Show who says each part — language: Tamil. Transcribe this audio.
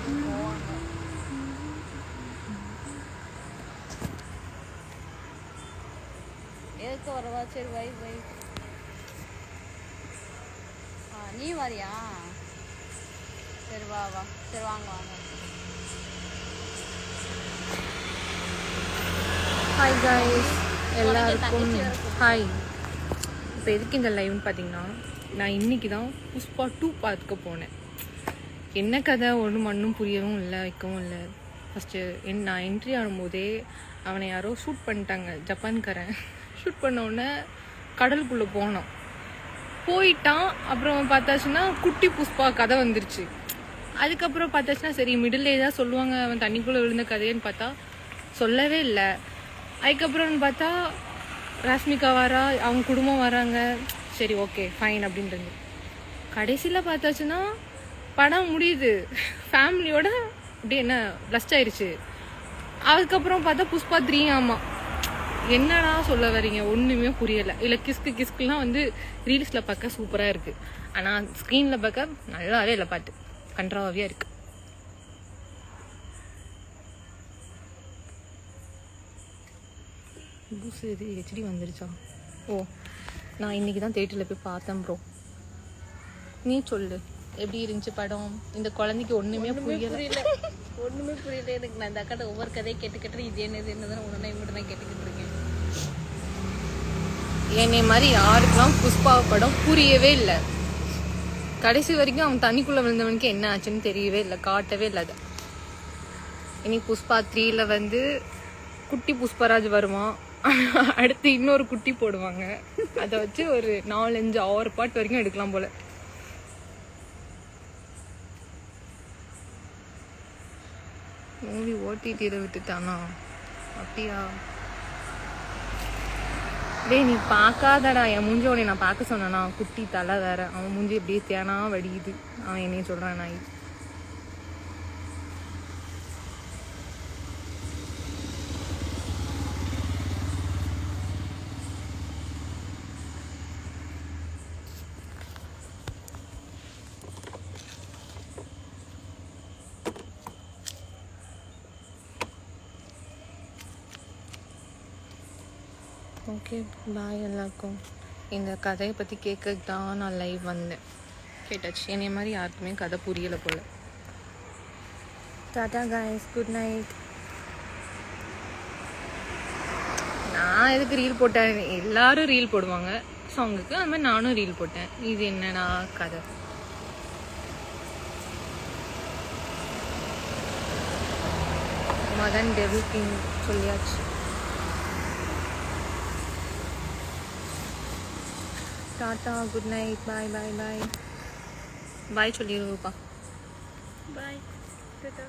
Speaker 1: போவாங்க. எதுக்கு வரவா? சரி வை வை. நீ வரியா? சரி வா வா. சரி வாங்க வாங்க.
Speaker 2: ஹாய் காய்ஸ், எல்லாருக்கும் ஹாய். இப்போ எதுக்கு இந்த லைவ்னு பார்த்தீங்கன்னா, நான் இன்னைக்கு தான் புஷ்பா 2 பார்க்க போனேன். என்ன கதை ஒன்று மண்ணும் புரியவும் இல்லை, வைக்கவும் இல்லை. ஃபஸ்ட்டு நான் என்ட்ரி ஆகும்போதே அவனை யாரோ ஷூட் பண்ணிட்டாங்க, ஜப்பான்காரன். ஷூட் பண்ணோடனே கடலுக்குள்ளே போனோம், போயிட்டான். அப்புறம் பார்த்தாச்சுன்னா குட்டி புஷ்பா கதை வந்துருச்சு. அதுக்கப்புறம் பார்த்தாச்சுன்னா சரி மிடில் ஏஜாக சொல்லுவாங்க அவன் தண்ணிக்குள்ளே விழுந்த கதைன்னு பார்த்தா சொல்லவே இல்லை. அதுக்கப்புறம்னு பார்த்தா ராஷ்மிகா வரா, அவங்க குடும்பம் வராங்க. சரி ஓகே ஃபைன் அப்படின்றது. கடைசியில் பார்த்தாச்சுன்னா படம் முடியுது, ஃபேமிலியோட அப்படியே என்ன பிளஸ்ட் ஆயிடுச்சு. அதுக்கப்புறம் பார்த்தா புஷ்பா 3. ஆமாம், என்னடா சொல்ல வரீங்க, ஒன்றுமே புரியலை. இல்லை கிஸ்குலாம் வந்து ரீல்ஸில் பார்க்க சூப்பராக இருக்குது, ஆனால் ஸ்க்ரீனில் பார்க்க நல்லாவே இல்லை, பாட்டு கன்றாவியாக இருக்குது. பூசு இது ஹெச்டி வந்துருச்சா? ஓ, நான் இன்னைக்கு தான் தேட்டரில் போய் பார்த்தேன் ப்ரோ. நீ சொல்லு, எப்படி இருந்துச்சு படம்? இந்த குழந்தைக்கு ஒன்றுமே புரியல.
Speaker 1: ஒன்றுமே புரியல எனக்கு. நான் இந்த அக்காட்ட ஒவ்வொரு கதையை கேட்டு இது என்னதான் ஒன்று மட்டும் தான் கேட்டுக்கிட்டு இருக்கேன்.
Speaker 2: என்னை மாதிரி யாருக்கெல்லாம் புஷ்பா படம் புரியவே இல்லை. கடைசி வரைக்கும் அவன் தண்ணிக்குள்ளே விழுந்தவனுக்கு என்ன ஆச்சுன்னு தெரியவே இல்லை, காட்டவே இல்லை. அதை இனி புஷ்பா 3ல வந்து குட்டி புஷ்பராஜ் வருவான். அடுத்து இன்னொரு குட்டி போடுவாங்க, அதை வச்சு ஒரு 4-5-6 பாட்டு வரைக்கும் எடுக்கலாம் போல. மூவி ஓடிடியில் விட்டுட்டானா? அப்படியா? டேய் நீ பார்க்காதடா, என் மூஞ்சி உடனே நான் பார்க்க சொன்னா குட்டி தலை வேற. அவன் மூஞ்சி எப்படியே தேனா வடியுது. அவன் என்னையும் சொல்றான் நாய். ஓகே பாய் எல்லாருக்கும். இந்த கதையை பற்றி கேட்கறதுக்கு தான் நான் லைவ் வந்தேன். கேட்டாச்சு, என்னைய மாதிரி யாருக்குமே கதை புரியலை போல். Tata guys, good night. நான் எதுக்கு ரீல் போட்டேன்? எல்லாரும் ரீல் போடுவாங்க சாங்குக்கு, அது மாதிரி நானும் ரீல் போட்டேன். இது என்னன்னா கதை? மதன் டெவில் கிங் சொல்லியாச்சு. டாட்டா, குட் நைட், பாய் பாய் பாய் பாய் சொல்லிடுவோப்பா.
Speaker 1: பாய், டாடா.